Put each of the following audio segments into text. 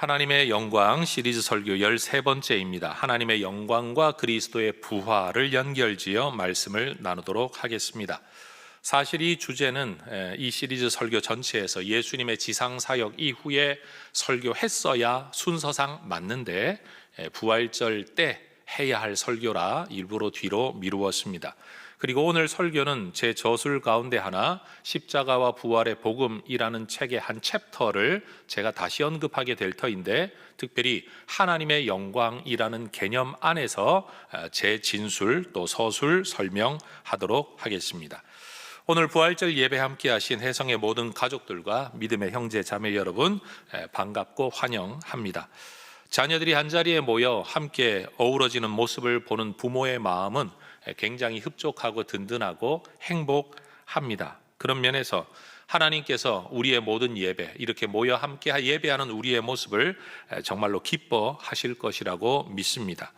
하나님의 영광 시리즈 설교 13번째입니다. 하나님의 영광과 그리스도의 부활을 연결지어 말씀을 나누도록 하겠습니다. 사실 이 주제는 이 시리즈 설교 전체에서 예수님의 지상사역 이후에 설교했어야 순서상 맞는데 부활절 때 해야 할 설교라 일부러 뒤로 미루었습니다. 그리고 오늘 설교는 제 저술 가운데 하나 십자가와 부활의 복음이라는 책의 한 챕터를 제가 다시 언급하게 될 터인데, 특별히 하나님의 영광이라는 개념 안에서 제 진술 또 서술 설명하도록 하겠습니다. 오늘 부활절 예배 함께 하신 혜성의 모든 가족들과 믿음의 형제 자매 여러분 반갑고 환영합니다. 자녀들이 한자리에 모여 함께 어우러지는 모습을 보는 부모의 마음은 굉장히 흡족하고 든든하고 행복합니다. 그런 면에서 하나님께서 우리의 모든 예배, 이렇게 모여 함께 예배하는 우리의 모습을 정말로 기뻐하실 것이라고 믿습니다.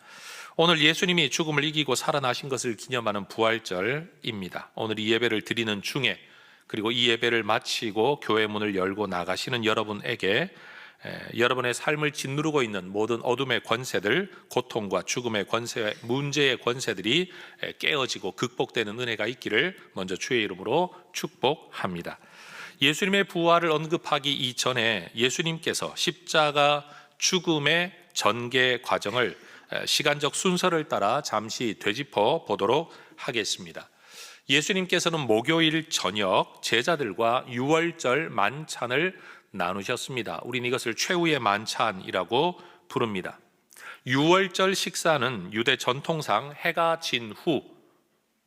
오늘 예수님이 죽음을 이기고 살아나신 것을 기념하는 부활절입니다. 오늘 이 예배를 드리는 중에, 그리고 이 예배를 마치고 교회 문을 열고 나가시는 여러분에게 여러분의 삶을 짓누르고 있는 모든 어둠의 권세들, 고통과 죽음의 권세, 문제의 권세들이 깨어지고 극복되는 은혜가 있기를 먼저 주의 이름으로 축복합니다. 예수님의 부활을 언급하기 이전에 예수님께서 십자가 죽음의 전개 과정을 시간적 순서를 따라 잠시 되짚어 보도록 하겠습니다. 예수님께서는 목요일 저녁 제자들과 유월절 만찬을 나누셨습니다. 우리는 이것을 최후의 만찬이라고 부릅니다. 유월절 식사는 유대 전통상 해가 진 후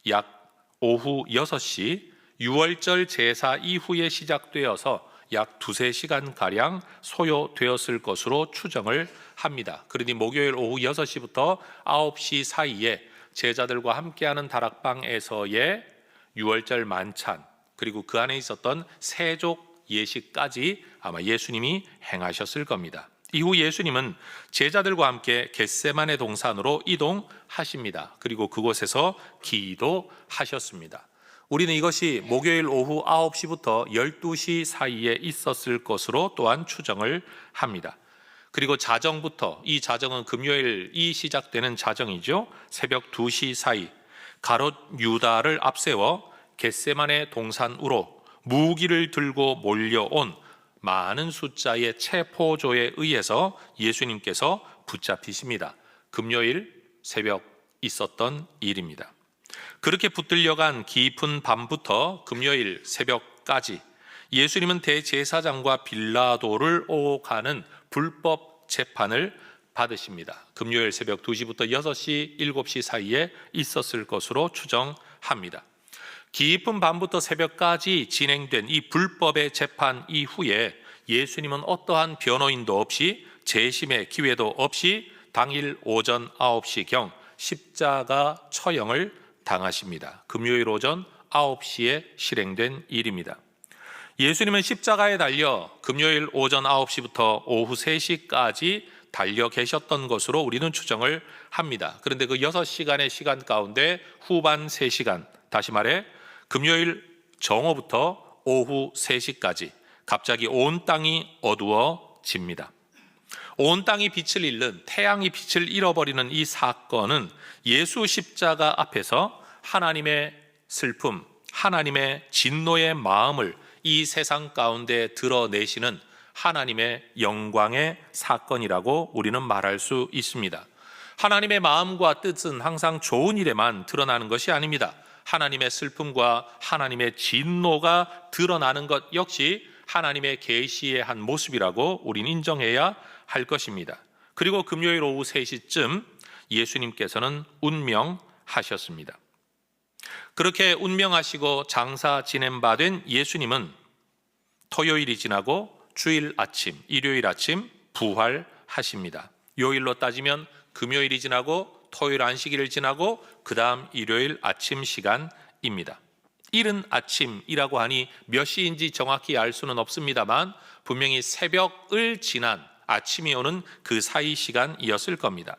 약 오후 6시 유월절 제사 이후에 시작되어서 약 2-3시간가량 소요되었을 것으로 추정을 합니다. 그러니 목요일 오후 6시부터 9시 사이에 제자들과 함께하는 다락방에서의 유월절 만찬, 그리고 그 안에 있었던 세족 예식까지 아마 예수님이 행하셨을 겁니다. 이후 예수님은 제자들과 함께 겟세마네 동산으로 이동하십니다. 그리고 그곳에서 기도하셨습니다. 우리는 이것이 목요일 오후 9시부터 12시 사이에 있었을 것으로 또한 추정을 합니다. 그리고 자정부터, 이 자정은 금요일이 시작되는 자정이죠. 새벽 2시 사이 가롯 유다를 앞세워 겟세마네 동산으로 무기를 들고 몰려온 많은 숫자의 체포조에 의해서 예수님께서 붙잡히십니다. 금요일 새벽 있었던 일입니다. 그렇게 붙들려간 깊은 밤부터 금요일 새벽까지 예수님은 대제사장과 빌라도를 오가는 불법 재판을 받으십니다. 금요일 새벽 2시부터 6시, 7시 사이에 있었을 것으로 추정합니다. 깊은 밤부터 새벽까지 진행된 이 불법의 재판 이후에 예수님은 어떠한 변호인도 없이 재심의 기회도 없이 당일 오전 9시경 십자가 처형을 당하십니다. 금요일 오전 9시에 실행된 일입니다. 예수님은 십자가에 달려 금요일 오전 9시부터 오후 3시까지 달려 계셨던 것으로 우리는 추정을 합니다. 그런데 그 6시간의 시간 가운데 후반 3시간, 다시 말해 금요일 정오부터 오후 3시까지 갑자기 온 땅이 어두워집니다. 온 땅이 빛을 잃는, 태양이 빛을 잃어버리는 이 사건은 예수 십자가 앞에서 하나님의 슬픔, 하나님의 진노의 마음을 이 세상 가운데 드러내시는 하나님의 영광의 사건이라고 우리는 말할 수 있습니다. 하나님의 마음과 뜻은 항상 좋은 일에만 드러나는 것이 아닙니다. 하나님의 슬픔과 하나님의 진노가 드러나는 것 역시 하나님의 계시의 한 모습이라고 우리는 인정해야 할 것입니다. 그리고 금요일 오후 3시쯤 예수님께서는 운명하셨습니다. 그렇게 운명하시고 장사 지낸 바 된 예수님은 토요일이 지나고 주일 아침, 일요일 아침 부활하십니다. 요일로 따지면 금요일이 지나고 토요일 안식일을 지나고 그 다음 일요일 아침 시간입니다. 이른 아침이라고 하니 몇 시인지 정확히 알 수는 없습니다만 분명히 새벽을 지난 아침이 오는 그 사이 시간이었을 겁니다.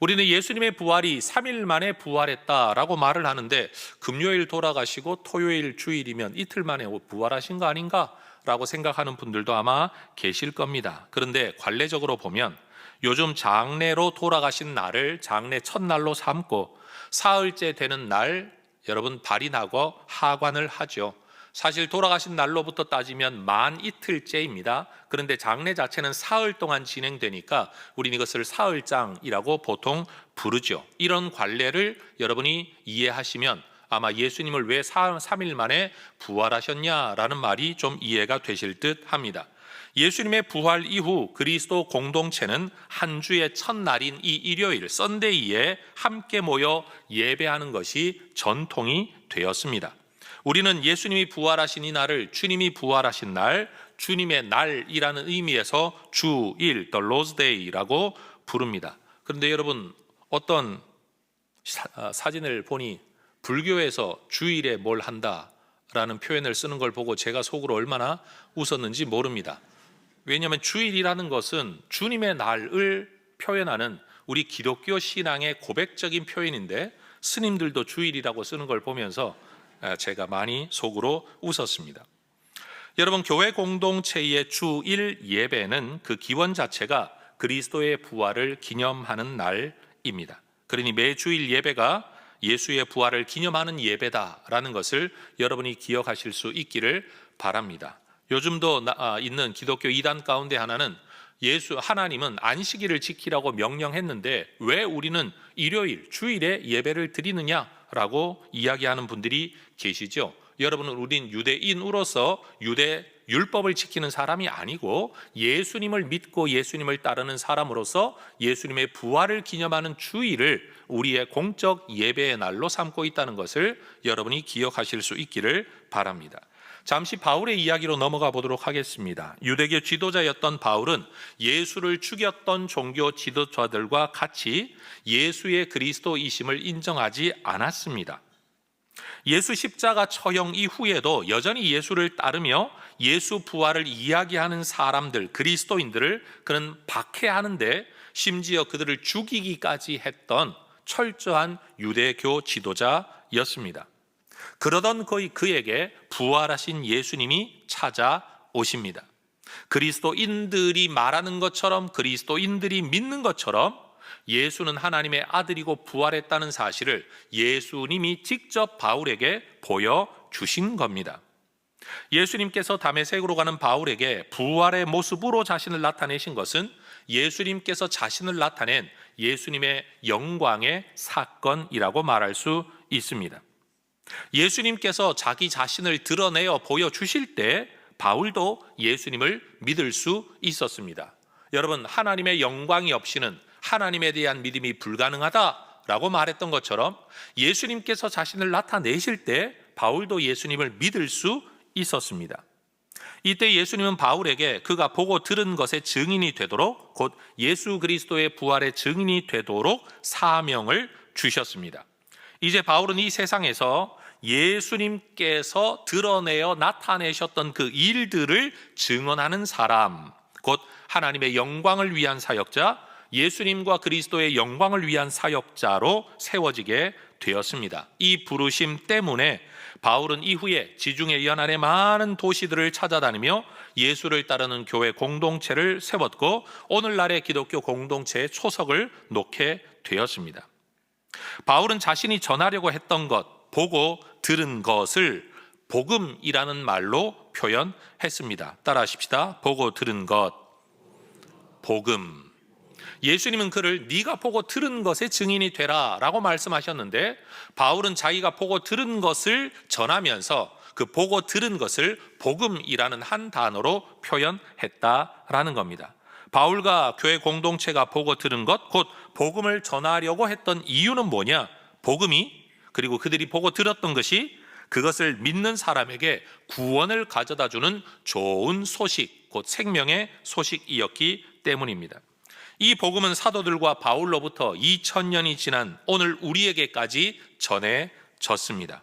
우리는 예수님의 부활이 3일 만에 부활했다라고 말을 하는데 금요일 돌아가시고 토요일 주일이면 이틀 만에 부활하신 거 아닌가 라고 생각하는 분들도 아마 계실 겁니다. 그런데 관례적으로 보면 요즘 장례로 돌아가신 날을 장례 첫날로 삼고 사흘째 되는 날 여러분 발인하고 하관을 하죠. 사실 돌아가신 날로부터 따지면 만 이틀째입니다. 그런데 장례 자체는 사흘 동안 진행되니까 우리는 이것을 사흘장이라고 보통 부르죠. 이런 관례를 여러분이 이해하시면 아마 예수님을 왜 3일 만에 부활하셨냐라는 말이 좀 이해가 되실 듯 합니다. 예수님의 부활 이후 그리스도 공동체는 한 주의 첫날인 이 일요일 썬데이에 함께 모여 예배하는 것이 전통이 되었습니다. 우리는 예수님이 부활하신 이 날을 주님이 부활하신 날, 주님의 날이라는 의미에서 주일, the Lord's Day라고 부릅니다. 그런데 여러분 어떤 사진을 보니 불교에서 주일에 뭘 한다라는 표현을 쓰는 걸 보고 제가 속으로 얼마나 웃었는지 모릅니다. 왜냐하면 주일이라는 것은 주님의 날을 표현하는 우리 기독교 신앙의 고백적인 표현인데 스님들도 주일이라고 쓰는 걸 보면서 제가 많이 속으로 웃었습니다. 여러분 교회 공동체의 주일 예배는 그 기원 자체가 그리스도의 부활을 기념하는 날입니다. 그러니 매 주일 예배가 예수의 부활을 기념하는 예배다라는 것을 여러분이 기억하실 수 있기를 바랍니다. 요즘도 있는 기독교 이단 가운데 하나는 하나님은 안식일을 지키라고 명령했는데 왜 우리는 일요일, 주일에 예배를 드리느냐라고 이야기하는 분들이 계시죠. 여러분은 우린 유대인으로서 유대 율법을 지키는 사람이 아니고 예수님을 믿고 예수님을 따르는 사람으로서 예수님의 부활을 기념하는 주일을 우리의 공적 예배의 날로 삼고 있다는 것을 여러분이 기억하실 수 있기를 바랍니다. 잠시 바울의 이야기로 넘어가 보도록 하겠습니다. 유대교 지도자였던 바울은 예수를 죽였던 종교 지도자들과 같이 예수의 그리스도이심을 인정하지 않았습니다. 예수 십자가 처형 이후에도 여전히 예수를 따르며 예수 부활을 이야기하는 사람들, 그리스도인들을 그는 박해하는데 심지어 그들을 죽이기까지 했던 철저한 유대교 지도자였습니다. 그러던 그에게 부활하신 예수님이 찾아오십니다. 그리스도인들이 말하는 것처럼 그리스도인들이 믿는 것처럼 예수는 하나님의 아들이고 부활했다는 사실을 예수님이 직접 바울에게 보여주신 겁니다. 예수님께서 다메섹으로 가는 바울에게 부활의 모습으로 자신을 나타내신 것은 예수님께서 자신을 나타낸 예수님의 영광의 사건이라고 말할 수 있습니다. 예수님께서 자기 자신을 드러내어 보여주실 때 바울도 예수님을 믿을 수 있었습니다. 여러분, 하나님의 영광이 없이는 하나님에 대한 믿음이 불가능하다라고 말했던 것처럼 예수님께서 자신을 나타내실 때 바울도 예수님을 믿을 수 있었습니다. 이때 예수님은 바울에게 그가 보고 들은 것의 증인이 되도록 곧 예수 그리스도의 부활의 증인이 되도록 사명을 주셨습니다. 이제 바울은 이 세상에서 예수님께서 드러내어 나타내셨던 그 일들을 증언하는 사람, 곧 하나님의 영광을 위한 사역자, 예수님과 그리스도의 영광을 위한 사역자로 세워지게 되었습니다. 이 부르심 때문에 바울은 이후에 지중해 연안의 많은 도시들을 찾아다니며 예수를 따르는 교회 공동체를 세웠고 오늘날의 기독교 공동체의 초석을 놓게 되었습니다. 바울은 자신이 전하려고 했던 것, 보고 들은 것을 복음이라는 말로 표현했습니다. 따라하십시다. 보고 들은 것, 복음. 예수님은 그를 네가 보고 들은 것의 증인이 되라 라고 말씀하셨는데 바울은 자기가 보고 들은 것을 전하면서 그 보고 들은 것을 복음이라는 한 단어로 표현했다라는 겁니다. 바울과 교회 공동체가 보고 들은 것, 곧 복음을 전하려고 했던 이유는 뭐냐? 복음이, 그리고 그들이 보고 들었던 것이 그것을 믿는 사람에게 구원을 가져다주는 좋은 소식, 곧 생명의 소식이었기 때문입니다. 이 복음은 사도들과 바울로부터 2000년이 지난 오늘 우리에게까지 전해졌습니다.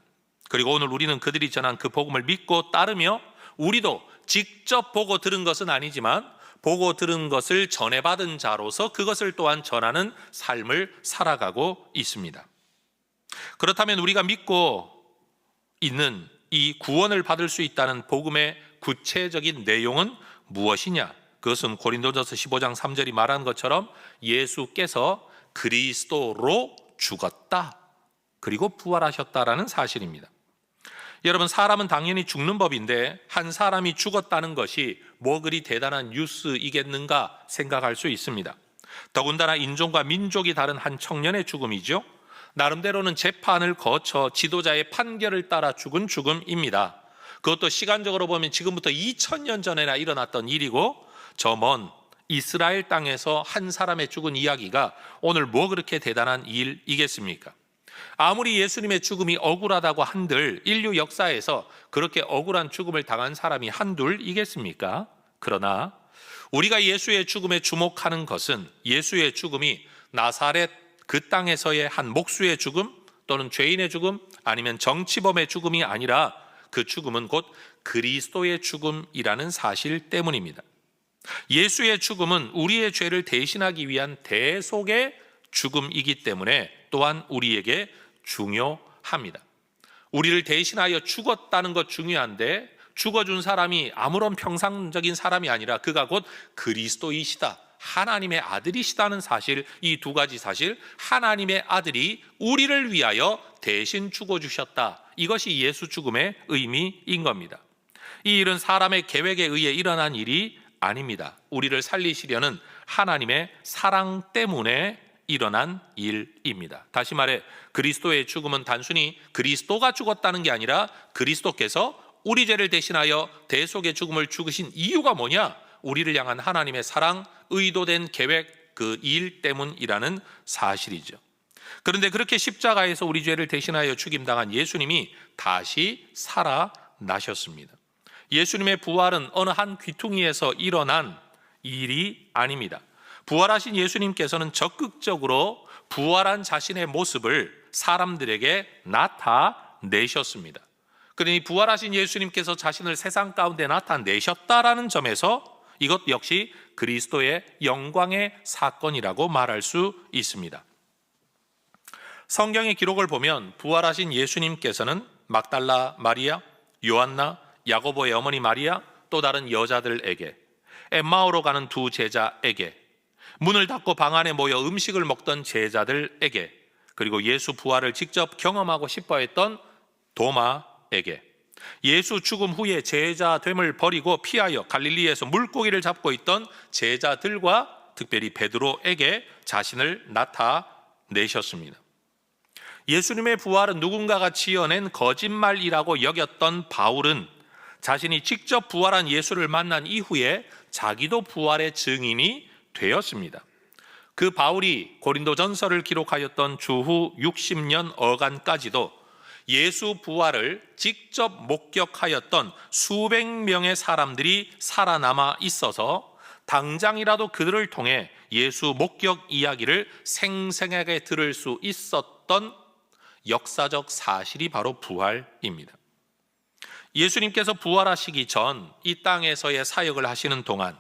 그리고 오늘 우리는 그들이 전한 그 복음을 믿고 따르며 우리도 직접 보고 들은 것은 아니지만 보고 들은 것을 전해받은 자로서 그것을 또한 전하는 삶을 살아가고 있습니다. 그렇다면 우리가 믿고 있는 이 구원을 받을 수 있다는 복음의 구체적인 내용은 무엇이냐? 그것은 고린도전서 15장 3절이 말한 것처럼 예수께서 그리스도로 죽었다, 그리고 부활하셨다라는 사실입니다. 여러분, 사람은 당연히 죽는 법인데 한 사람이 죽었다는 것이 뭐 그리 대단한 뉴스이겠는가 생각할 수 있습니다. 더군다나 인종과 민족이 다른 한 청년의 죽음이죠. 나름대로는 재판을 거쳐 지도자의 판결을 따라 죽은 죽음입니다. 그것도 시간적으로 보면 지금부터 2000년 전에나 일어났던 일이고, 저 먼 이스라엘 땅에서 한 사람의 죽은 이야기가 오늘 뭐 그렇게 대단한 일이겠습니까? 아무리 예수님의 죽음이 억울하다고 한들 인류 역사에서 그렇게 억울한 죽음을 당한 사람이 한둘이겠습니까? 그러나 우리가 예수의 죽음에 주목하는 것은 예수의 죽음이 나사렛 그 땅에서의 한 목수의 죽음, 또는 죄인의 죽음, 아니면 정치범의 죽음이 아니라 그 죽음은 곧 그리스도의 죽음이라는 사실 때문입니다. 예수의 죽음은 우리의 죄를 대신하기 위한 대속의 죽음이기 때문에 또한 우리에게 중요합니다. 우리를 대신하여 죽었다는 것 중요한데, 죽어준 사람이 아무런 평상적인 사람이 아니라 그가 곧 그리스도이시다, 하나님의 아들이시다는 사실, 이 두 가지 사실, 하나님의 아들이 우리를 위하여 대신 죽어주셨다, 이것이 예수 죽음의 의미인 겁니다. 이 일은 사람의 계획에 의해 일어난 일이 아닙니다. 우리를 살리시려는 하나님의 사랑 때문에 일어난 일입니다. 다시 말해, 그리스도의 죽음은 단순히 그리스도가 죽었다는 게 아니라 그리스도께서 우리 죄를 대신하여 대속의 죽음을 죽으신 이유가 뭐냐? 우리를 향한 하나님의 사랑, 의도된 계획, 그 일 때문이라는 사실이죠. 그런데 그렇게 십자가에서 우리 죄를 대신하여 죽임당한 예수님이 다시 살아나셨습니다. 예수님의 부활은 어느 한 귀퉁이에서 일어난 일이 아닙니다. 부활하신 예수님께서는 적극적으로 부활한 자신의 모습을 사람들에게 나타내셨습니다. 그러니 부활하신 예수님께서 자신을 세상 가운데 나타내셨다라는 점에서 이것 역시 그리스도의 영광의 사건이라고 말할 수 있습니다. 성경의 기록을 보면 부활하신 예수님께서는 막달라 마리아, 요한나, 야고보의 어머니 마리아, 또 다른 여자들에게, 엠마오로 가는 두 제자에게, 문을 닫고 방 안에 모여 음식을 먹던 제자들에게, 그리고 예수 부활을 직접 경험하고 싶어 했던 도마에게, 예수 죽음 후에 제자됨을 버리고 피하여 갈릴리에서 물고기를 잡고 있던 제자들과 특별히 베드로에게 자신을 나타내셨습니다. 예수님의 부활은 누군가가 지어낸 거짓말이라고 여겼던 바울은 자신이 직접 부활한 예수를 만난 이후에 자기도 부활의 증인이 되었습니다. 그 바울이 고린도전서를 기록하였던 주후 60년 어간까지도 예수 부활을 직접 목격하였던 수백 명의 사람들이 살아남아 있어서 당장이라도 그들을 통해 예수 목격 이야기를 생생하게 들을 수 있었던 역사적 사실이 바로 부활입니다. 예수님께서 부활하시기 전 이 땅에서의 사역을 하시는 동안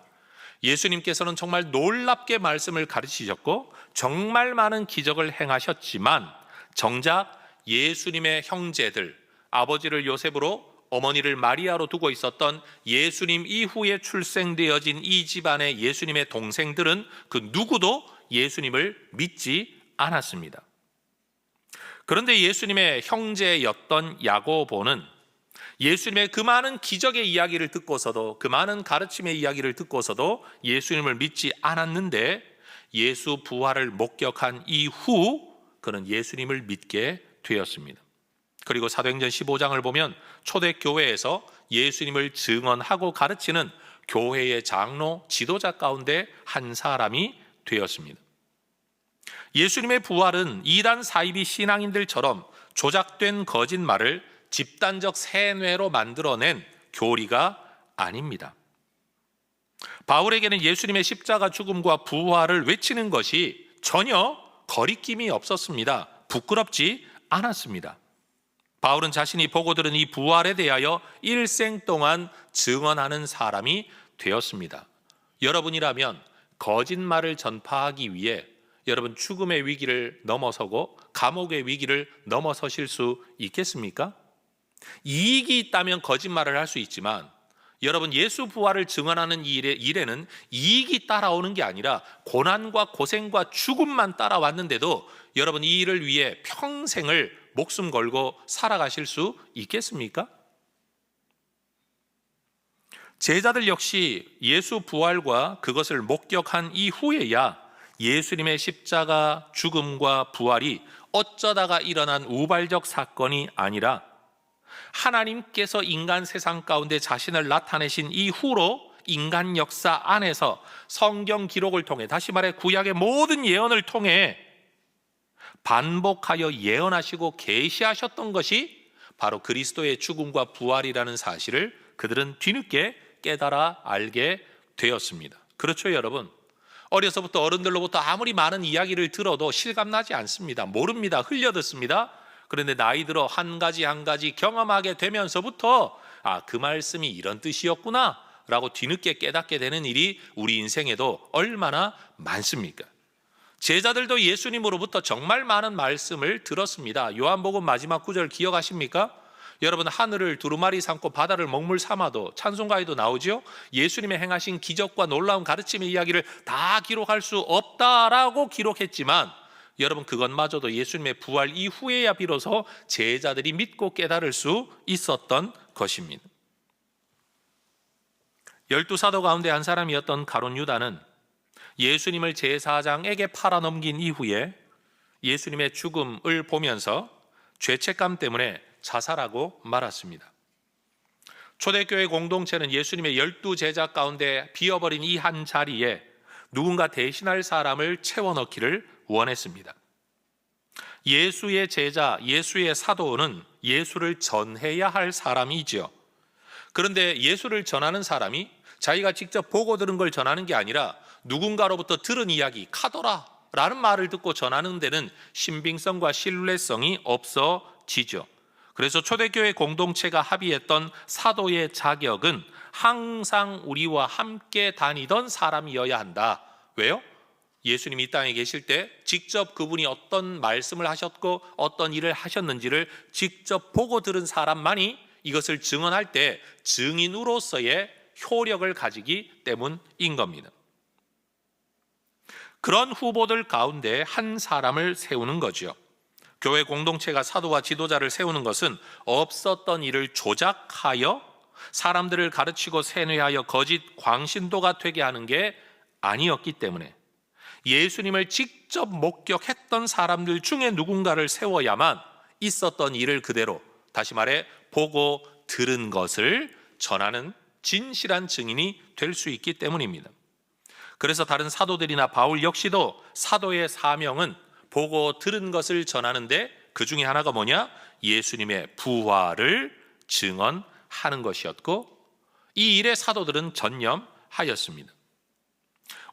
예수님께서는 정말 놀랍게 말씀을 가르치셨고 정말 많은 기적을 행하셨지만, 정작 예수님의 형제들, 아버지를 요셉으로 어머니를 마리아로 두고 있었던 예수님 이후에 출생되어진 이 집안의 예수님의 동생들은 그 누구도 예수님을 믿지 않았습니다. 그런데 예수님의 형제였던 야고보는 예수님의 그 많은 기적의 이야기를 듣고서도, 그 많은 가르침의 이야기를 듣고서도 예수님을 믿지 않았는데, 예수 부활을 목격한 이후 그는 예수님을 믿게 되었습니다. 그리고 사도행전 15장을 보면 초대교회에서 예수님을 증언하고 가르치는 교회의 장로, 지도자 가운데 한 사람이 되었습니다. 예수님의 부활은 이단 사이비 신앙인들처럼 조작된 거짓말을 집단적 세뇌로 만들어낸 교리가 아닙니다. 바울에게는 예수님의 십자가 죽음과 부활을 외치는 것이 전혀 거리낌이 없었습니다. 부끄럽지 않았습니다. 바울은 자신이 보고 들은 이 부활에 대하여 일생 동안 증언하는 사람이 되었습니다. 여러분이라면 거짓말을 전파하기 위해 여러분 죽음의 위기를 넘어서고 감옥의 위기를 넘어서실 수 있겠습니까? 이익이 있다면 거짓말을 할 수 있지만 여러분, 예수 부활을 증언하는 일에는 이익이 따라오는 게 아니라 고난과 고생과 죽음만 따라왔는데도 여러분, 이 일을 위해 평생을 목숨 걸고 살아가실 수 있겠습니까? 제자들 역시 예수 부활과 그것을 목격한 이후에야 예수님의 십자가 죽음과 부활이 어쩌다가 일어난 우발적 사건이 아니라 하나님께서 인간 세상 가운데 자신을 나타내신 이후로 인간 역사 안에서 성경 기록을 통해, 다시 말해 구약의 모든 예언을 통해 반복하여 예언하시고 계시하셨던 것이 바로 그리스도의 죽음과 부활이라는 사실을 그들은 뒤늦게 깨달아 알게 되었습니다. 그렇죠, 여러분? 어려서부터 어른들로부터 아무리 많은 이야기를 들어도 실감나지 않습니다. 모릅니다. 흘려듣습니다. 그런데 나이 들어 한 가지 한 가지 경험하게 되면서부터 그 말씀이 이런 뜻이었구나 라고 뒤늦게 깨닫게 되는 일이 우리 인생에도 얼마나 많습니까? 제자들도 예수님으로부터 정말 많은 말씀을 들었습니다. 요한복음 마지막 구절 기억하십니까? 여러분, 하늘을 두루마리 삼고 바다를 먹물 삼아도 찬송가에도 나오죠. 예수님의 행하신 기적과 놀라운 가르침의 이야기를 다 기록할 수 없다라고 기록했지만 여러분, 그것마저도 예수님의 부활 이후에야 비로소 제자들이 믿고 깨달을 수 있었던 것입니다. 12사도 가운데 한 사람이었던 가룟 유다는 예수님을 제사장에게 팔아넘긴 이후에 예수님의 죽음을 보면서 죄책감 때문에 자살하고 말았습니다. 초대교회 공동체는 예수님의 12제자 가운데 비어버린 이 한 자리에 누군가 대신할 사람을 채워넣기를 원했습니다. 예수의 제자, 예수의 사도는 예수를 전해야 할 사람이지요. 그런데 예수를 전하는 사람이 자기가 직접 보고 들은 걸 전하는 게 아니라 누군가로부터 들은 이야기, 카더라 라는 말을 듣고 전하는 데는 신빙성과 신뢰성이 없어지죠. 그래서 초대교회 공동체가 합의했던 사도의 자격은 항상 우리와 함께 다니던 사람이어야 한다. 왜요? 예수님이 이 땅에 계실 때 직접 그분이 어떤 말씀을 하셨고 어떤 일을 하셨는지를 직접 보고 들은 사람만이 이것을 증언할 때 증인으로서의 효력을 가지기 때문인 겁니다. 그런 후보들 가운데 한 사람을 세우는 거죠. 교회 공동체가 사도와 지도자를 세우는 것은 없었던 일을 조작하여 사람들을 가르치고 세뇌하여 거짓 광신도가 되게 하는 게 아니었기 때문에 예수님을 직접 목격했던 사람들 중에 누군가를 세워야만 있었던 일을 그대로, 다시 말해 보고 들은 것을 전하는 진실한 증인이 될 수 있기 때문입니다. 그래서 다른 사도들이나 바울 역시도 사도의 사명은 보고 들은 것을 전하는데 그 중에 하나가 뭐냐? 예수님의 부활을 증언하는 것이었고 이 일에 사도들은 전념하였습니다.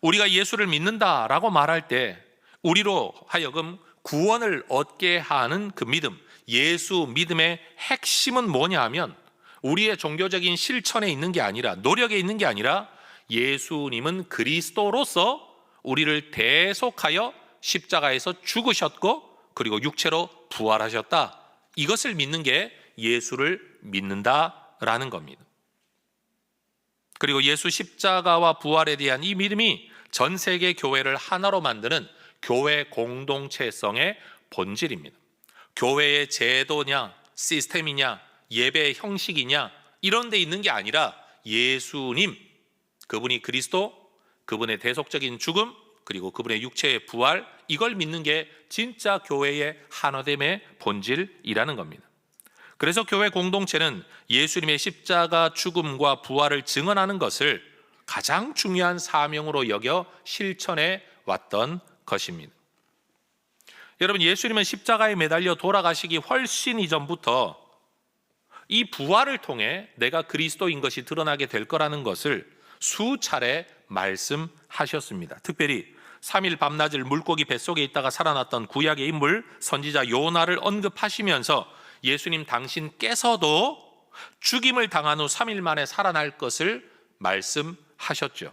우리가 예수를 믿는다라고 말할 때 우리로 하여금 구원을 얻게 하는 그 믿음, 예수 믿음의 핵심은 뭐냐 하면 우리의 종교적인 실천에 있는 게 아니라, 노력에 있는 게 아니라 예수님은 그리스도로서 우리를 대속하여 십자가에서 죽으셨고 그리고 육체로 부활하셨다. 이것을 믿는 게 예수를 믿는다라는 겁니다. 그리고 예수 십자가와 부활에 대한 이 믿음이 전 세계 교회를 하나로 만드는 교회 공동체성의 본질입니다. 교회의 제도냐, 시스템이냐, 예배 형식이냐 이런 데 있는 게 아니라 예수님, 그분이 그리스도, 그분의 대속적인 죽음, 그리고 그분의 육체의 부활, 이걸 믿는 게 진짜 교회의 하나됨의 본질이라는 겁니다. 그래서 교회 공동체는 예수님의 십자가 죽음과 부활을 증언하는 것을 가장 중요한 사명으로 여겨 실천해 왔던 것입니다. 여러분, 예수님은 십자가에 매달려 돌아가시기 훨씬 이전부터 이 부활을 통해 내가 그리스도인 것이 드러나게 될 거라는 것을 수차례 말씀하셨습니다. 특별히 3일 밤낮을 물고기 뱃속에 있다가 살아났던 구약의 인물 선지자 요나를 언급하시면서 예수님 당신께서도 죽임을 당한 후 3일 만에 살아날 것을 말씀하셨죠.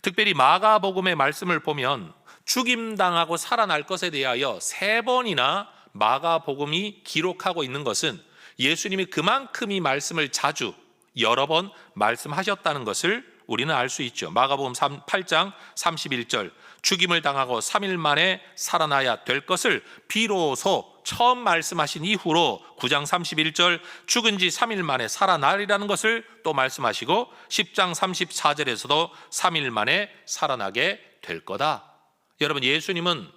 특별히 마가복음의 말씀을 보면 죽임당하고 살아날 것에 대하여 3번이나 마가복음이 기록하고 있는 것은 예수님이 그만큼 이 말씀을 자주 여러 번 말씀하셨다는 것을 우리는 알 수 있죠. 마가복음 8장 31절 죽임을 당하고 3일 만에 살아나야 될 것을 비로소 처음 말씀하신 이후로 9장 31절 죽은 지 3일 만에 살아나리라는 것을 또 말씀하시고 10장 34절에서도 3일 만에 살아나게 될 거다. 여러분, 예수님은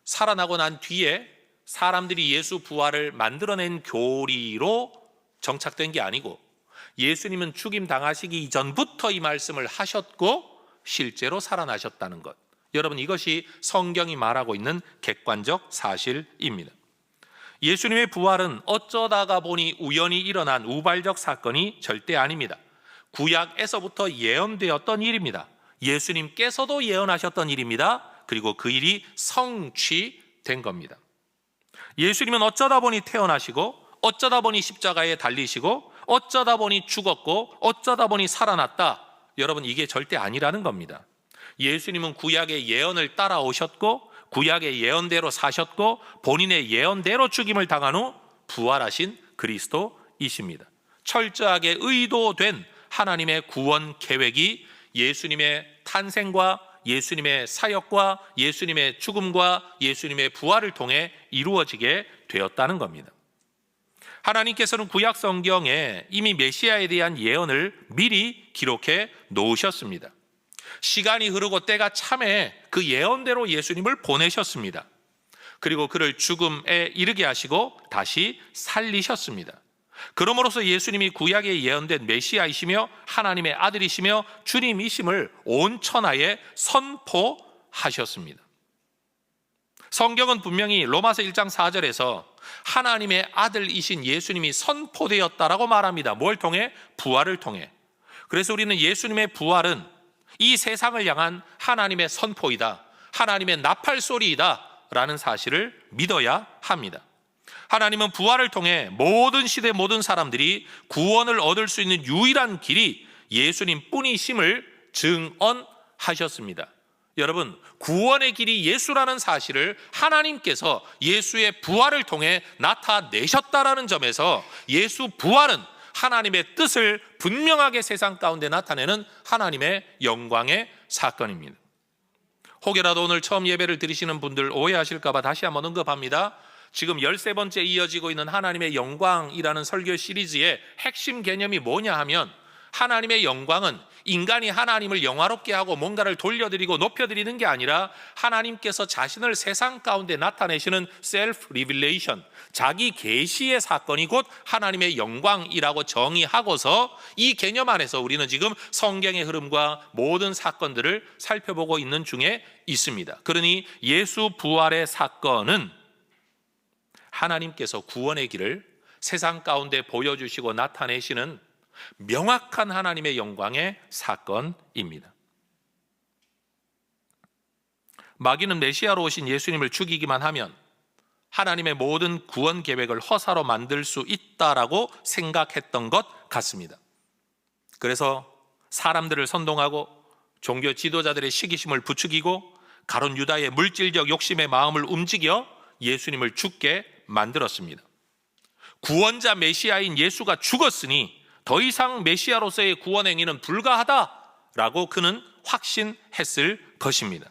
살아나고 난 뒤에 사람들이 예수 부활을 만들어낸 교리로 정착된 게 아니고 예수님은 죽임 당하시기 이전부터 이 말씀을 하셨고 실제로 살아나셨다는 것. 여러분, 이것이 성경이 말하고 있는 객관적 사실입니다. 예수님의 부활은 어쩌다가 보니 우연히 일어난 우발적 사건이 절대 아닙니다. 구약에서부터 예언되었던 일입니다. 예수님께서도 예언하셨던 일입니다. 그리고 그 일이 성취된 겁니다. 예수님은 어쩌다 보니 태어나시고 어쩌다 보니 십자가에 달리시고 어쩌다 보니 죽었고 어쩌다 보니 살아났다. 여러분, 이게 절대 아니라는 겁니다. 예수님은 구약의 예언을 따라오셨고 구약의 예언대로 사셨고 본인의 예언대로 죽임을 당한 후 부활하신 그리스도이십니다. 철저하게 의도된 하나님의 구원 계획이 예수님의 탄생과 예수님의 사역과 예수님의 죽음과 예수님의 부활을 통해 이루어지게 되었다는 겁니다. 하나님께서는 구약 성경에 이미 메시아에 대한 예언을 미리 기록해 놓으셨습니다. 시간이 흐르고 때가 참에 그 예언대로 예수님을 보내셨습니다. 그리고 그를 죽음에 이르게 하시고 다시 살리셨습니다. 그러므로서 예수님이 구약에 예언된 메시아이시며 하나님의 아들이시며 주님이심을 온 천하에 선포하셨습니다. 성경은 분명히 로마서 1장 4절에서 하나님의 아들이신 예수님이 선포되었다라고 말합니다. 뭘 통해? 부활을 통해. 그래서 우리는 예수님의 부활은 이 세상을 향한 하나님의 선포이다, 하나님의 나팔소리이다 라는 사실을 믿어야 합니다. 하나님은 부활을 통해 모든 시대 모든 사람들이 구원을 얻을 수 있는 유일한 길이 예수님 뿐이심을 증언하셨습니다. 여러분, 구원의 길이 예수라는 사실을 하나님께서 예수의 부활을 통해 나타내셨다라는 점에서 예수 부활은 하나님의 뜻을 분명하게 세상 가운데 나타내는 하나님의 영광의 사건입니다. 혹여라도 오늘 처음 예배를 드리시는 분들 오해하실까 봐 다시 한번 언급합니다. 지금 13번째 이어지고 있는 하나님의 영광이라는 설교 시리즈의 핵심 개념이 뭐냐 하면 하나님의 영광은 인간이 하나님을 영화롭게 하고 뭔가를 돌려드리고 높여드리는 게 아니라 하나님께서 자신을 세상 가운데 나타내시는 셀프 리빌레이션, 자기 계시의 사건이 곧 하나님의 영광이라고 정의하고서 이 개념 안에서 우리는 지금 성경의 흐름과 모든 사건들을 살펴보고 있는 중에 있습니다. 그러니 예수 부활의 사건은 하나님께서 구원의 길을 세상 가운데 보여주시고 나타내시는 명확한 하나님의 영광의 사건입니다. 마귀는 메시아로 오신 예수님을 죽이기만 하면 하나님의 모든 구원 계획을 허사로 만들 수 있다라고 생각했던 것 같습니다. 그래서 사람들을 선동하고 종교 지도자들의 시기심을 부추기고 가룟 유다의 물질적 욕심의 마음을 움직여 예수님을 죽게 만들었습니다. 구원자 메시아인 예수가 죽었으니 더 이상 메시아로서의 구원 행위는 불가하다라고 그는 확신했을 것입니다.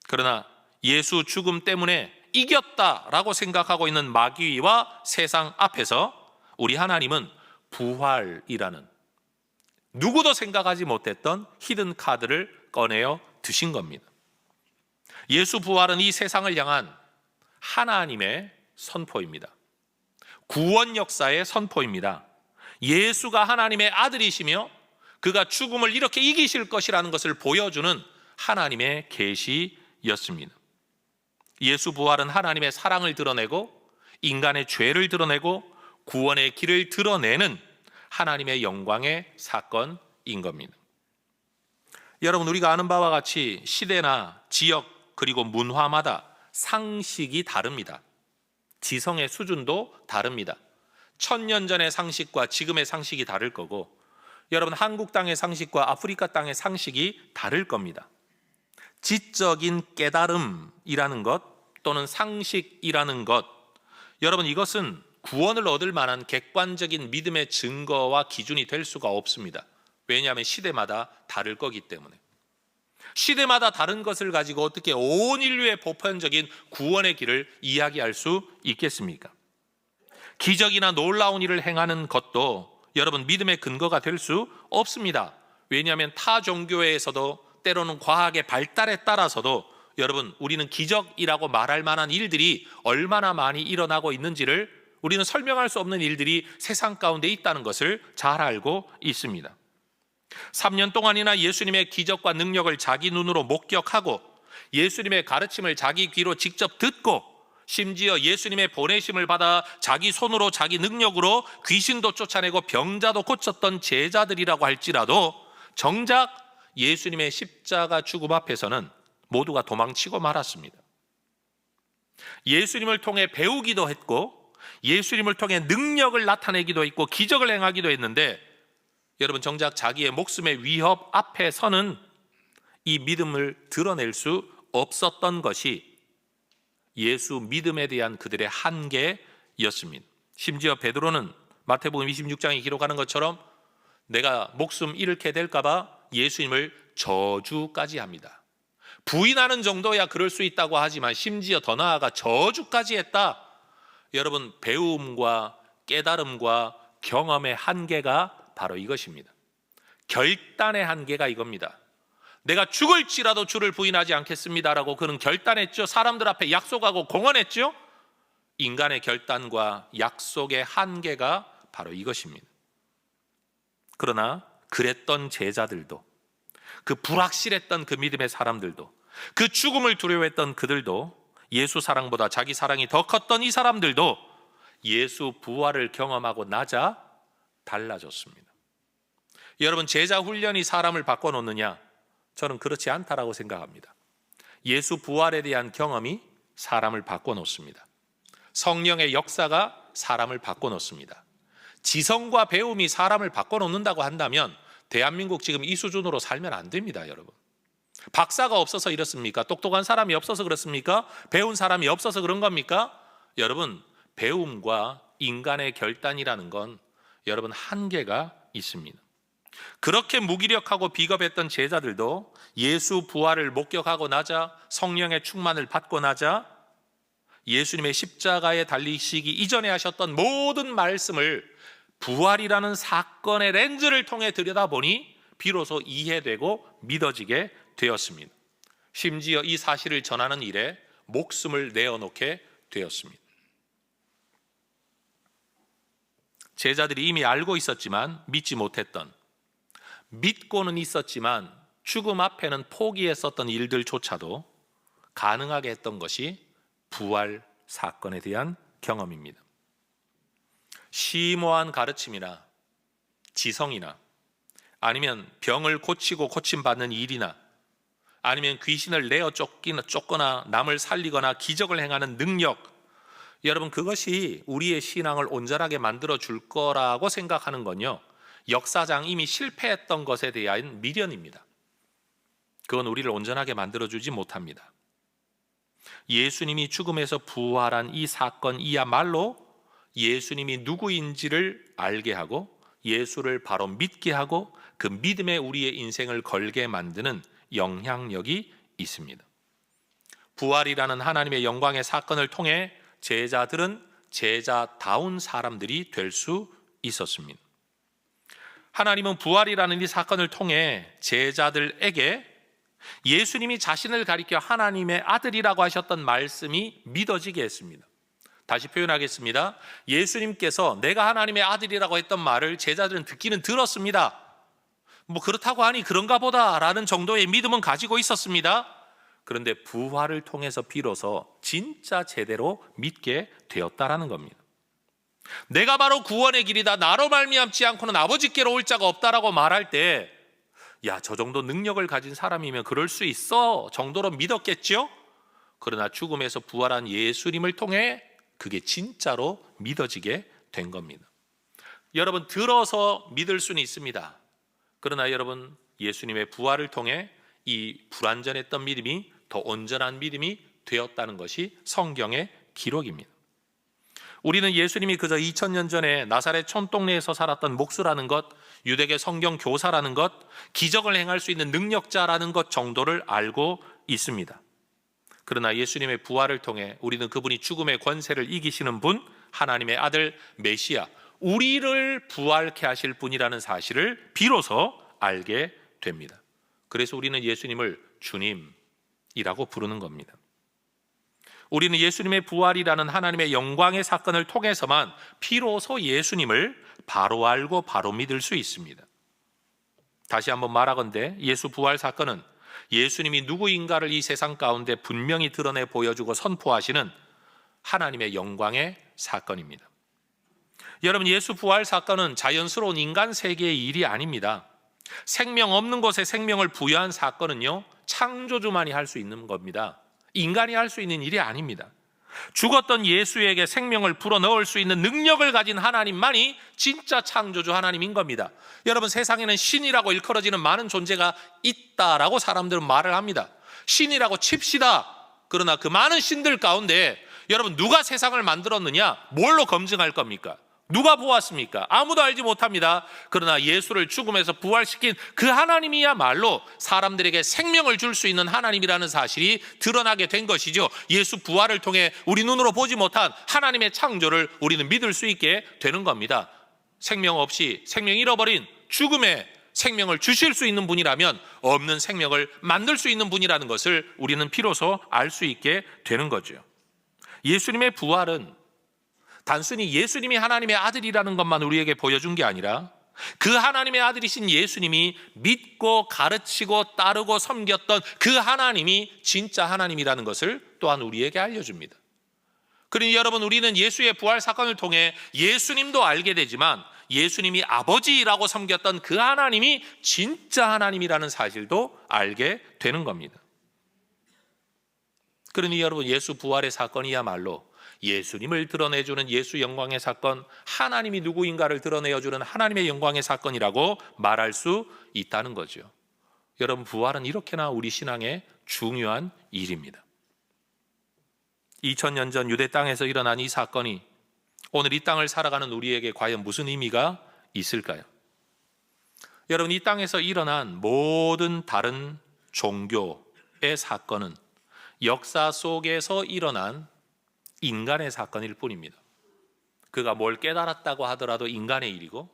그러나 예수 죽음 때문에 이겼다라고 생각하고 있는 마귀와 세상 앞에서 우리 하나님은 부활이라는 누구도 생각하지 못했던 히든 카드를 꺼내어 드신 겁니다. 예수 부활은 이 세상을 향한 하나님의 선포입니다. 구원 역사의 선포입니다. 예수가 하나님의 아들이시며 그가 죽음을 이렇게 이기실 것이라는 것을 보여주는 하나님의 계시였습니다. 예수 부활은 하나님의 사랑을 드러내고 인간의 죄를 드러내고 구원의 길을 드러내는 하나님의 영광의 사건인 겁니다. 여러분, 우리가 아는 바와 같이 시대나 지역 그리고 문화마다 상식이 다릅니다. 지성의 수준도 다릅니다. 1000년 전의 상식과 지금의 상식이 다를 거고 여러분, 한국 땅의 상식과 아프리카 땅의 상식이 다를 겁니다. 지적인 깨달음이라는 것 또는 상식이라는 것, 여러분 이것은 구원을 얻을 만한 객관적인 믿음의 증거와 기준이 될 수가 없습니다. 왜냐하면 시대마다 다를 거기 때문에. 시대마다 다른 것을 가지고 어떻게 온 인류의 보편적인 구원의 길을 이야기할 수 있겠습니까? 기적이나 놀라운 일을 행하는 것도 여러분 믿음의 근거가 될 수 없습니다. 왜냐하면 타 종교에서도 때로는 과학의 발달에 따라서도 여러분 우리는 기적이라고 말할 만한 일들이 얼마나 많이 일어나고 있는지를 우리는 설명할 수 없는 일들이 세상 가운데 있다는 것을 잘 알고 있습니다. 3년 동안이나 예수님의 기적과 능력을 자기 눈으로 목격하고 예수님의 가르침을 자기 귀로 직접 듣고 심지어 예수님의 보내심을 받아 자기 손으로 자기 능력으로 귀신도 쫓아내고 병자도 고쳤던 제자들이라고 할지라도 정작 예수님의 십자가 죽음 앞에서는 모두가 도망치고 말았습니다. 예수님을 통해 배우기도 했고 예수님을 통해 능력을 나타내기도 했고 기적을 행하기도 했는데 여러분 정작 자기의 목숨의 위협 앞에서는 이 믿음을 드러낼 수 없었던 것이 예수 믿음에 대한 그들의 한계였습니다. 심지어 베드로는 마태복음 26장에 기록하는 것처럼 내가 목숨 잃게 될까 봐 예수님을 저주까지 합니다. 부인하는 정도야 그럴 수 있다고 하지만 심지어 더 나아가 저주까지 했다. 여러분 배움과 깨달음과 경험의 한계가 바로 이것입니다. 결단의 한계가 이겁니다. 내가 죽을지라도 주를 부인하지 않겠습니다라고 그는 결단했죠. 사람들 앞에 약속하고 공언했죠. 인간의 결단과 약속의 한계가 바로 이것입니다. 그러나 그랬던 제자들도, 그 불확실했던 그 믿음의 사람들도, 그 죽음을 두려워했던 그들도, 예수 사랑보다 자기 사랑이 더 컸던 이 사람들도 예수 부활을 경험하고 나자 달라졌습니다. 여러분 제자 훈련이 사람을 바꿔놓느냐? 저는 그렇지 않다라고 생각합니다. 예수 부활에 대한 경험이 사람을 바꿔놓습니다. 성령의 역사가 사람을 바꿔놓습니다. 지성과 배움이 사람을 바꿔놓는다고 한다면 대한민국 지금 이 수준으로 살면 안 됩니다, 여러분. 박사가 없어서 이렇습니까? 똑똑한 사람이 없어서 그렇습니까? 배운 사람이 없어서 그런 겁니까? 여러분, 배움과 인간의 결단이라는 건 여러분 한계가 있습니다. 그렇게 무기력하고 비겁했던 제자들도 예수 부활을 목격하고 나자, 성령의 충만을 받고 나자 예수님의 십자가에 달리시기 이전에 하셨던 모든 말씀을 부활이라는 사건의 렌즈를 통해 들여다보니 비로소 이해되고 믿어지게 되었습니다. 심지어 이 사실을 전하는 일에 목숨을 내어놓게 되었습니다. 제자들이 이미 알고 있었지만 믿지 못했던, 믿고는 있었지만 죽음 앞에는 포기했었던 일들조차도 가능하게 했던 것이 부활 사건에 대한 경험입니다. 심오한 가르침이나 지성이나 아니면 병을 고치고 고침받는 일이나 아니면 귀신을 내어 쫓거나 남을 살리거나 기적을 행하는 능력, 여러분 그것이 우리의 신앙을 온전하게 만들어 줄 거라고 생각하는 건요, 역사상 이미 실패했던 것에 대한 미련입니다. 그건 우리를 온전하게 만들어주지 못합니다. 예수님이 죽음에서 부활한 이 사건 이야말로 예수님이 누구인지를 알게 하고 예수를 바로 믿게 하고 그 믿음에 우리의 인생을 걸게 만드는 영향력이 있습니다. 부활이라는 하나님의 영광의 사건을 통해 제자들은 제자다운 사람들이 될 수 있었습니다. 하나님은 부활이라는 이 사건을 통해 제자들에게 예수님이 자신을 가리켜 하나님의 아들이라고 하셨던 말씀이 믿어지게 했습니다. 다시 표현하겠습니다. 예수님께서 내가 하나님의 아들이라고 했던 말을 제자들은 듣기는 들었습니다. 뭐 그렇다고 하니 그런가 보다라는 정도의 믿음은 가지고 있었습니다. 그런데 부활을 통해서 비로소 진짜 제대로 믿게 되었다라는 겁니다. 내가 바로 구원의 길이다, 나로 말미암지 않고는 아버지께로 올 자가 없다라고 말할 때, 야, 저 정도 능력을 가진 사람이면 그럴 수 있어 정도로 믿었겠죠? 그러나 죽음에서 부활한 예수님을 통해 그게 진짜로 믿어지게 된 겁니다. 여러분 들어서 믿을 수는 있습니다. 그러나 여러분 예수님의 부활을 통해 이 불완전했던 믿음이 더 온전한 믿음이 되었다는 것이 성경의 기록입니다. 우리는 예수님이 그저 2000년 전에 나사렛 촌동네에서 살았던 목수라는 것, 유대계 성경 교사라는 것, 기적을 행할 수 있는 능력자라는 것 정도를 알고 있습니다. 그러나 예수님의 부활을 통해 우리는 그분이 죽음의 권세를 이기시는 분, 하나님의 아들 메시아, 우리를 부활케 하실 분이라는 사실을 비로소 알게 됩니다. 그래서 우리는 예수님을 주님이라고 부르는 겁니다. 우리는 예수님의 부활이라는 하나님의 영광의 사건을 통해서만 비로소 예수님을 바로 알고 바로 믿을 수 있습니다. 다시 한번 말하건대 예수 부활 사건은 예수님이 누구인가를 이 세상 가운데 분명히 드러내 보여주고 선포하시는 하나님의 영광의 사건입니다. 여러분, 예수 부활 사건은 자연스러운 인간 세계의 일이 아닙니다. 생명 없는 곳에 생명을 부여한 사건은요, 창조주만이 할 수 있는 겁니다. 인간이 할 수 있는 일이 아닙니다. 죽었던 예수에게 생명을 불어넣을 수 있는 능력을 가진 하나님만이 진짜 창조주 하나님인 겁니다. 여러분, 세상에는 신이라고 일컬어지는 많은 존재가 있다라고 사람들은 말을 합니다. 신이라고 칩시다. 그러나 그 많은 신들 가운데 여러분, 누가 세상을 만들었느냐? 뭘로 검증할 겁니까? 누가 보았습니까? 아무도 알지 못합니다. 그러나 예수를 죽음에서 부활시킨 그 하나님이야말로 사람들에게 생명을 줄 수 있는 하나님이라는 사실이 드러나게 된 것이죠. 예수 부활을 통해 우리 눈으로 보지 못한 하나님의 창조를 우리는 믿을 수 있게 되는 겁니다. 생명 없이 생명 잃어버린 죽음에 생명을 주실 수 있는 분이라면 없는 생명을 만들 수 있는 분이라는 것을 우리는 비로소 알 수 있게 되는 거죠. 예수님의 부활은 단순히 예수님이 하나님의 아들이라는 것만 우리에게 보여준 게 아니라 그 하나님의 아들이신 예수님이 믿고 가르치고 따르고 섬겼던 그 하나님이 진짜 하나님이라는 것을 또한 우리에게 알려줍니다. 그러니 여러분, 우리는 예수의 부활 사건을 통해 예수님도 알게 되지만 예수님이 아버지라고 섬겼던 그 하나님이 진짜 하나님이라는 사실도 알게 되는 겁니다. 그러니 여러분, 예수 부활의 사건이야말로 예수님을 드러내주는 예수 영광의 사건, 하나님이 누구인가를 드러내어주는 하나님의 영광의 사건이라고 말할 수 있다는 거죠. 여러분, 부활은 이렇게나 우리 신앙의 중요한 일입니다. 2000년 전 유대 땅에서 일어난 이 사건이 오늘 이 땅을 살아가는 우리에게 과연 무슨 의미가 있을까요? 여러분, 이 땅에서 일어난 모든 다른 종교의 사건은 역사 속에서 일어난 인간의 사건일 뿐입니다. 그가 뭘 깨달았다고 하더라도 인간의 일이고,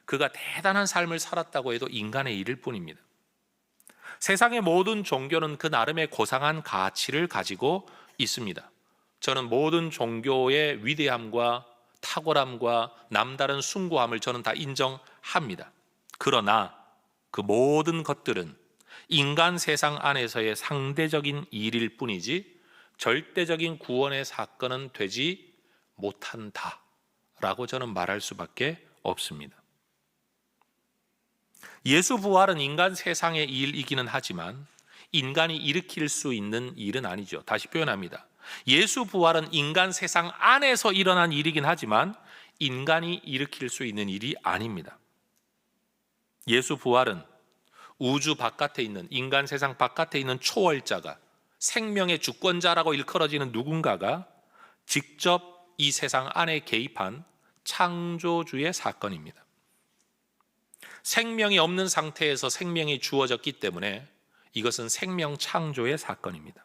그가 대단한 삶을 살았다고 해도 인간의 일일 뿐입니다. 세상의 모든 종교는 그 나름의 고상한 가치를 가지고 있습니다. 저는 모든 종교의 위대함과 탁월함과 남다른 숭고함을 저는 다 인정합니다. 그러나 그 모든 것들은 인간 세상 안에서의 상대적인 일일 뿐이지 절대적인 구원의 사건은 되지 못한다라고 저는 말할 수밖에 없습니다. 예수 부활은 인간 세상의 일이기는 하지만 인간이 일으킬 수 있는 일은 아니죠. 다시 표현합니다. 예수 부활은 인간 세상 안에서 일어난 일이긴 하지만 인간이 일으킬 수 있는 일이 아닙니다. 예수 부활은 우주 바깥에 있는, 인간 세상 바깥에 있는 초월자가, 생명의 주권자라고 일컬어지는 누군가가 직접 이 세상 안에 개입한 창조주의 사건입니다. 생명이 없는 상태에서 생명이 주어졌기 때문에 이것은 생명 창조의 사건입니다.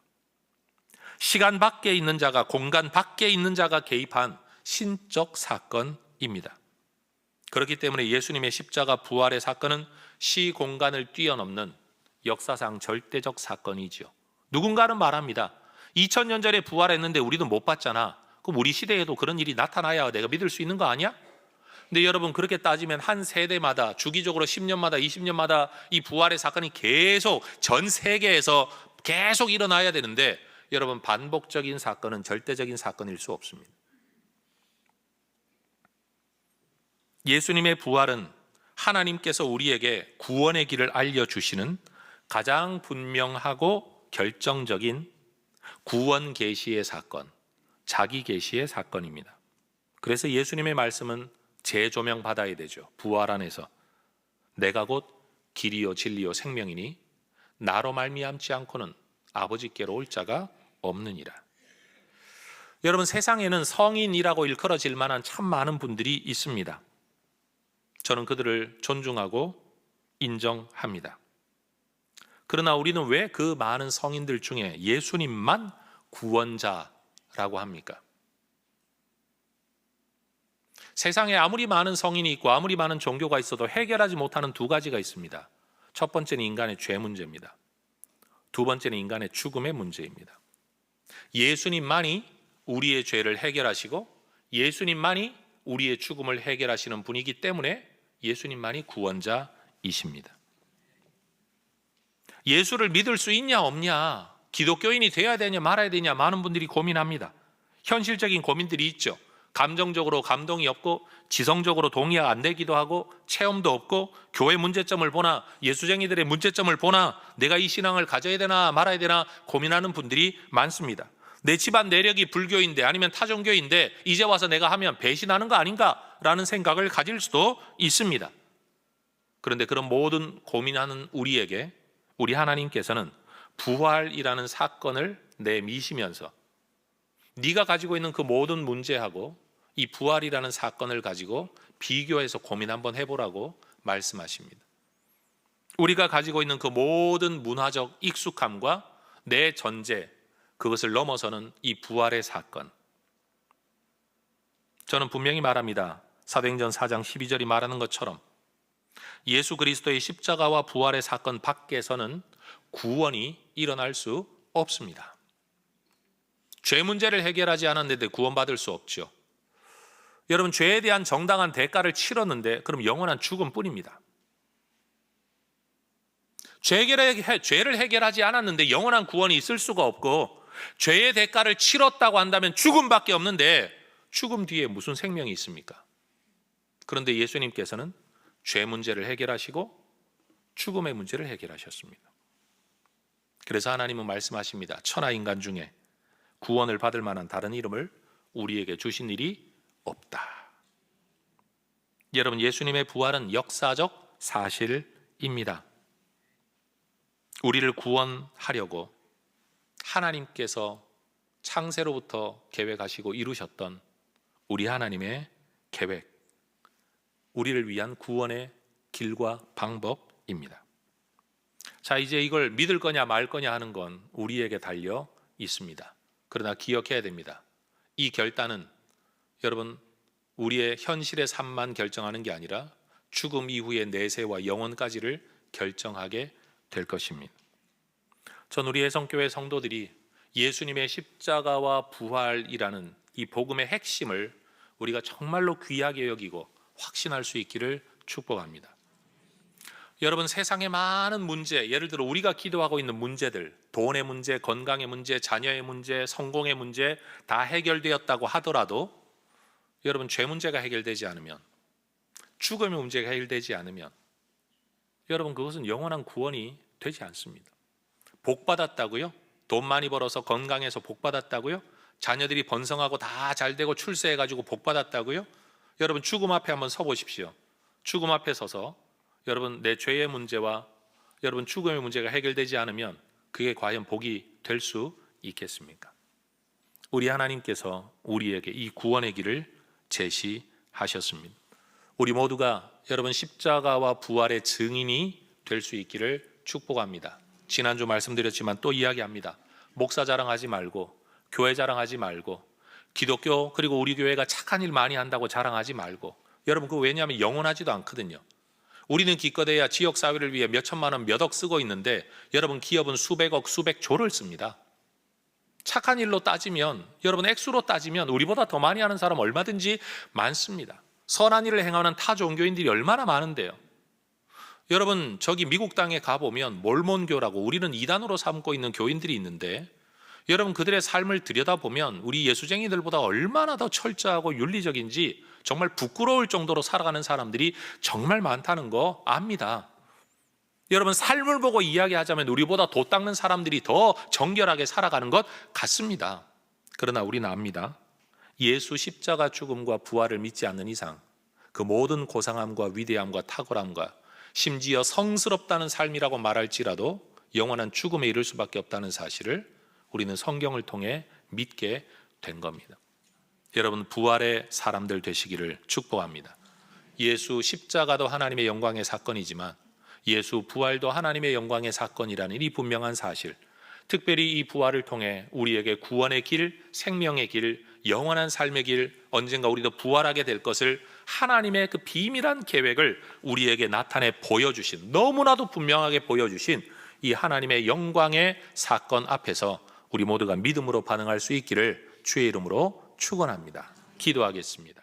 시간 밖에 있는 자가, 공간 밖에 있는 자가 개입한 신적 사건입니다. 그렇기 때문에 예수님의 십자가 부활의 사건은 시 공간을 뛰어넘는 역사상 절대적 사건이죠. 누군가는 말합니다. 2000년 전에 부활했는데 우리도 못 봤잖아. 그럼 우리 시대에도 그런 일이 나타나야 내가 믿을 수 있는 거 아니야? 근데 여러분, 그렇게 따지면 한 세대마다 주기적으로 10년마다 20년마다 이 부활의 사건이 계속 전 세계에서 계속 일어나야 되는데 여러분, 반복적인 사건은 절대적인 사건일 수 없습니다. 예수님의 부활은 하나님께서 우리에게 구원의 길을 알려주시는 가장 분명하고 결정적인 구원 계시의 사건, 자기 계시의 사건입니다. 그래서 예수님의 말씀은 재조명 받아야 되죠. 부활 안에서 내가 곧 길이요 진리요 생명이니 나로 말미암지 않고는 아버지께로 올 자가 없느니라. 여러분, 세상에는 성인이라고 일컬어질 만한 참 많은 분들이 있습니다. 저는 그들을 존중하고 인정합니다. 그러나 우리는 왜 그 많은 성인들 중에 예수님만 구원자라고 합니까? 세상에 아무리 많은 성인이 있고 아무리 많은 종교가 있어도 해결하지 못하는 두 가지가 있습니다. 첫 번째는 인간의 죄 문제입니다. 두 번째는 인간의 죽음의 문제입니다. 예수님만이 우리의 죄를 해결하시고 예수님만이 우리의 죽음을 해결하시는 분이기 때문에 예수님만이 구원자이십니다. 예수를 믿을 수 있냐 없냐, 기독교인이 되어야 되냐 말아야 되냐 많은 분들이 고민합니다. 현실적인 고민들이 있죠. 감정적으로 감동이 없고 지성적으로 동의가 안 되기도 하고 체험도 없고 교회 문제점을 보나 예수쟁이들의 문제점을 보나 내가 이 신앙을 가져야 되나 말아야 되나 고민하는 분들이 많습니다. 내 집안 내력이 불교인데 아니면 타종교인데 이제 와서 내가 하면 배신하는 거 아닌가라는 생각을 가질 수도 있습니다. 그런데 그런 모든 고민하는 우리에게 우리 하나님께서는 부활이라는 사건을 내미시면서 네가 가지고 있는 그 모든 문제하고 이 부활이라는 사건을 가지고 비교해서 고민 한번 해보라고 말씀하십니다. 우리가 가지고 있는 그 모든 문화적 익숙함과 내 전제, 그것을 넘어서는 이 부활의 사건. 저는 분명히 말합니다. 사도행전 4장 12절이 말하는 것처럼 예수 그리스도의 십자가와 부활의 사건 밖에서는 구원이 일어날 수 없습니다. 죄 문제를 해결하지 않았는데 구원받을 수 없죠. 여러분, 죄에 대한 정당한 대가를 치렀는데 그럼 영원한 죽음뿐입니다. 죄를 해결하지 않았는데 영원한 구원이 있을 수가 없고 죄의 대가를 치렀다고 한다면 죽음밖에 없는데 죽음 뒤에 무슨 생명이 있습니까? 그런데 예수님께서는 죄 문제를 해결하시고 죽음의 문제를 해결하셨습니다. 그래서 하나님은 말씀하십니다. 천하 인간 중에 구원을 받을 만한 다른 이름을 우리에게 주신 일이 없다. 여러분, 예수님의 부활은 역사적 사실입니다. 우리를 구원하려고 하나님께서 창세로부터 계획하시고 이루셨던 우리 하나님의 계획, 우리를 위한 구원의 길과 방법입니다. 자, 이제 이걸 믿을 거냐 말 거냐 하는 건 우리에게 달려 있습니다. 그러나 기억해야 됩니다. 이 결단은 여러분 우리의 현실의 삶만 결정하는 게 아니라 죽음 이후의 내세와 영원까지를 결정하게 될 것입니다. 전 우리 해성교회 성도들이 예수님의 십자가와 부활이라는 이 복음의 핵심을 우리가 정말로 귀하게 여기고 확신할 수 있기를 축복합니다. 여러분, 세상의 많은 문제, 예를 들어 우리가 기도하고 있는 문제들, 돈의 문제, 건강의 문제, 자녀의 문제, 성공의 문제 다 해결되었다고 하더라도 여러분, 죄 문제가 해결되지 않으면, 죽음의 문제가 해결되지 않으면 여러분, 그것은 영원한 구원이 되지 않습니다. 복 받았다고요? 돈 많이 벌어서 건강해서 복 받았다고요? 자녀들이 번성하고 다 잘되고 출세해가지고 복 받았다고요? 여러분, 죽음 앞에 한번 서보십시오. 죽음 앞에 서서 여러분, 내 죄의 문제와 여러분 죽음의 문제가 해결되지 않으면 그게 과연 복이 될 수 있겠습니까? 우리 하나님께서 우리에게 이 구원의 길을 제시하셨습니다. 우리 모두가 여러분 십자가와 부활의 증인이 될 수 있기를 축복합니다. 지난주 말씀드렸지만 또 이야기합니다. 목사 자랑하지 말고, 교회 자랑하지 말고, 기독교 그리고 우리 교회가 착한 일 많이 한다고 자랑하지 말고, 여러분 그거 왜냐하면 영원하지도 않거든요. 우리는 기껏해야 지역사회를 위해 몇 천만 원, 몇 억 쓰고 있는데 여러분 기업은 수백억, 수백조를 씁니다. 착한 일로 따지면, 여러분 액수로 따지면 우리보다 더 많이 하는 사람 얼마든지 많습니다. 선한 일을 행하는 타 종교인들이 얼마나 많은데요. 여러분, 저기 미국 땅에 가보면 몰몬교라고 우리는 이단으로 삼고 있는 교인들이 있는데 여러분 그들의 삶을 들여다보면 우리 예수쟁이들보다 얼마나 더 철저하고 윤리적인지 정말 부끄러울 정도로 살아가는 사람들이 정말 많다는 거 압니다. 여러분, 삶을 보고 이야기하자면 우리보다 도 닦는 사람들이 더 정결하게 살아가는 것 같습니다. 그러나 우리는 압니다. 예수 십자가 죽음과 부활을 믿지 않는 이상 그 모든 고상함과 위대함과 탁월함과 심지어 성스럽다는 삶이라고 말할지라도 영원한 죽음에 이를 수밖에 없다는 사실을 우리는 성경을 통해 믿게 된 겁니다. 여러분, 부활의 사람들 되시기를 축복합니다. 예수 십자가도 하나님의 영광의 사건이지만 예수 부활도 하나님의 영광의 사건이라는 이 분명한 사실, 특별히 이 부활을 통해 우리에게 구원의 길, 생명의 길, 영원한 삶의 길, 언젠가 우리도 부활하게 될 것을 하나님의 그 비밀한 계획을 우리에게 나타내 보여주신, 너무나도 분명하게 보여주신 이 하나님의 영광의 사건 앞에서 우리 모두가 믿음으로 반응할 수 있기를 주의 이름으로 축원합니다. 기도하겠습니다.